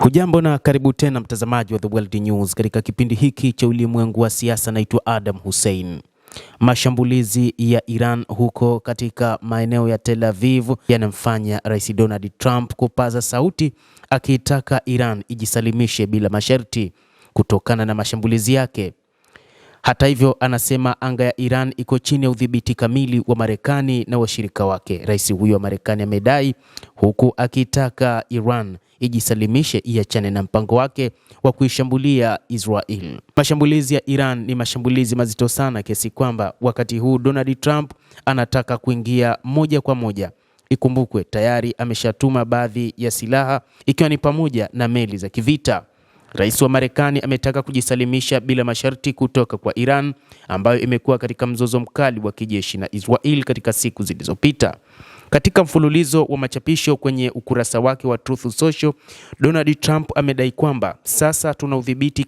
Hujambo na karibu tena mtazamaji wa The World News. Katika kipindi hiki cha ulimwengu wa siasa, naitwa Adam Hussein. Mashambulizi ya Iran huko katika maeneo ya Tel Aviv yanamfanya Rais Donald Trump kupaza sauti akiitaka Iran ijisalimishe bila masharti kutokana na mashambulizi yake. Hata hivyo, anasema anga ya Iran iko chini ya udhibiti kamili wa Marekani na washirika wake. Rais huyo wa Marekani amedai, huku akitaka Iran ijisalimishe iachane na mpango wake wa kuishambulia Israel. Mashambulizi ya Iran ni mashambulizi mazito sana kiasi kwamba wakati huu Donald Trump anataka kuingia moja kwa moja. Ikumbukwe tayari ameshatuma baadhi ya silaha ikiwa ni pamoja na meli za kivita. Rais wa Marekani ametaka kujisalimisha bila masharti kutoka kwa Iran ambayo imekuwa katika mzozo mkali wa kijeshi na Israel katika siku zilizopita. Katika mfululizo wa machapisho kwenye ukurasa wake wa Truth Social, Donald Trump amedai kwamba sasa tuna udhibiti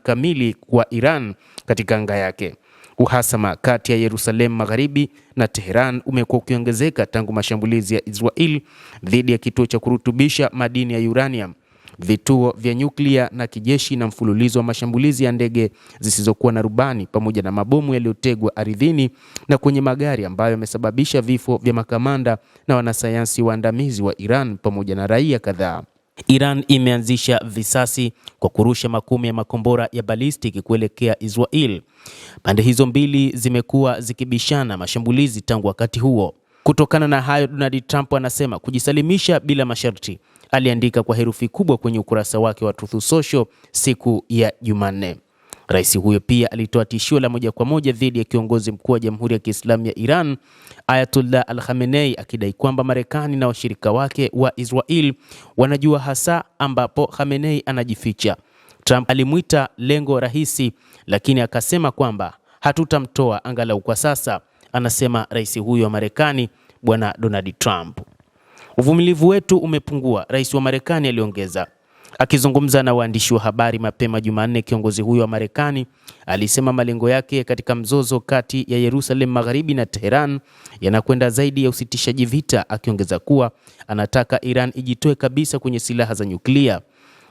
kamili kwa Iran katika anga yake. Uhasama kati ya Yerusalemu Magharibi na Tehran umekuwa ukiongezeka tangu mashambulizi ya Israel dhidi ya kituo cha kurutubisha madini ya uranium, vituo vya nyuklia na kijeshi, na mfululizo wa mashambulizi ya ndege zisizokuwa na rubani pamoja na mabomu yaliyotegwa ardhini na kwenye magari ambayo yamesababisha vifo vya makamanda na wanasayansi waandamizi wa Iran pamoja na raia kadhaa. Iran imeanzisha visasi kwa kurusha makumi ya makombora ya balistiki kuelekea Israel. Pande hizo mbili zimekuwa zikibishana mashambulizi tangu wakati huo. Kutokana na hayo, Donald Trump anasema kujisalimisha bila masharti. Aliandika kwa herufi kubwa kwenye ukurasa wake wa Truth Social siku ya Jumanne. Rais huyo pia alitoa tishio la moja kwa moja dhidi ya kiongozi mkuu wa Jamhuri ya Kiislamu ya Iran, Ayatollah Al-Khamenei, akidai kwamba Marekani na washirika wake wa Israel wanajua hasa ambapo Khamenei anajificha. Trump alimuita lengo rahisi, lakini akasema kwamba hatutamtoa angalau kwa sasa, anasema rais huyo wa Marekani, Bwana Donald Trump. Uvumilivu wetu umepungua, rais wa Marekani aliongeza. Akizungumza na waandishi wa habari mapema Jumanne, kiongozi huyo wa Marekani alisema malengo yake katika mzozo kati ya Yerusalemu Magharibi na Tehran yanakwenda zaidi ya usitishaji vita, akiongeza kuwa anataka Iran ijitoe kabisa kwenye silaha za nyuklia.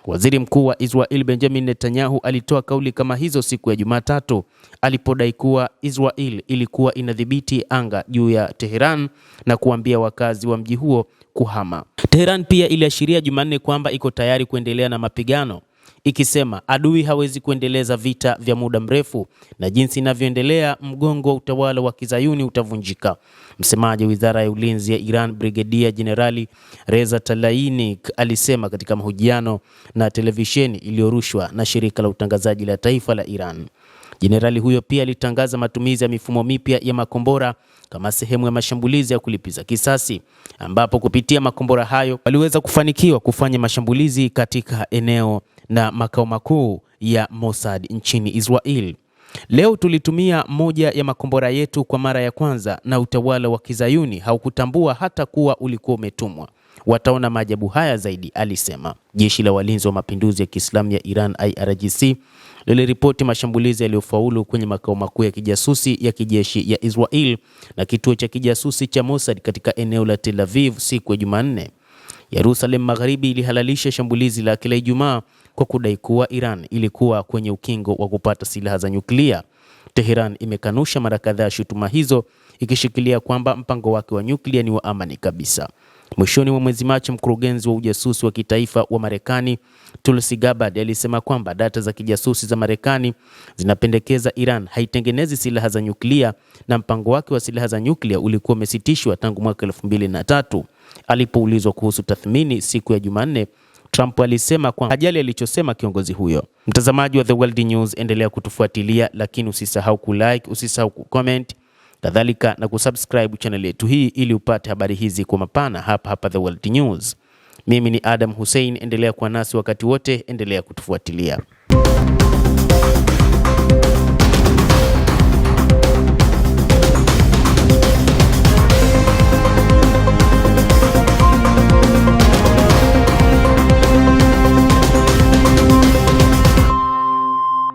Waziri Mkuu wa Israel Benjamin Netanyahu alitoa kauli kama hizo siku ya Jumatatu alipodai kuwa Israel ilikuwa inadhibiti anga juu ya Tehran na kuambia wakazi wa mji huo kuhama. Tehran pia iliashiria Jumanne kwamba iko tayari kuendelea na mapigano, ikisema adui hawezi kuendeleza vita vya muda mrefu na jinsi inavyoendelea mgongo wa utawala wa Kizayuni utavunjika. Msemaji wa Wizara ya Ulinzi ya Iran, Brigedia Jenerali Reza Tlaibani, alisema katika mahojiano na televisheni iliyorushwa na shirika la utangazaji la taifa la Iran. Jenerali huyo pia alitangaza matumizi ya mifumo mipya ya makombora kama sehemu ya mashambulizi ya kulipiza kisasi, ambapo kupitia makombora hayo waliweza kufanikiwa kufanya mashambulizi katika eneo na makao makuu ya Mossad nchini Israel. Leo tulitumia moja ya makombora yetu kwa mara ya kwanza na utawala wa Kizayuni haukutambua hata kuwa ulikuwa umetumwa. Wataona maajabu haya zaidi, alisema. Jeshi la Walinzi wa Mapinduzi ya Kiislamu ya Iran IRGC liliripoti mashambulizi yaliyofaulu kwenye makao makuu ya kijasusi ya kijeshi ya Israel na kituo cha kijasusi cha Mossad katika eneo la Tel Aviv siku ya Jumanne. Yerusalemu Magharibi ilihalalisha shambulizi la kila Ijumaa kwa kudai kuwa Iran ilikuwa kwenye ukingo wa kupata silaha za nyuklia. Tehran imekanusha mara kadhaa shutuma hizo, ikishikilia kwamba mpango wake wa nyuklia ni wa amani kabisa. Mwishoni mwa mwezi Machi, mkurugenzi wa ujasusi wa kitaifa wa Marekani Tulsi Gabbard alisema kwamba data za kijasusi za Marekani zinapendekeza Iran haitengenezi silaha za nyuklia na mpango wake wa silaha za nyuklia ulikuwa umesitishwa tangu mwaka 2003. Alipoulizwa kuhusu tathmini siku ya Jumanne, Trump alisema kwamba hajali alichosema kiongozi huyo. Mtazamaji wa The World News, endelea kutufuatilia, lakini usisahau kulike, usisahau kucomment, kadhalika na kusubscribe channel yetu hii ili upate habari hizi kwa mapana hapa The World News. Mimi ni Adam Hussein, endelea kuwa nasi wakati wote, endelea kutufuatilia.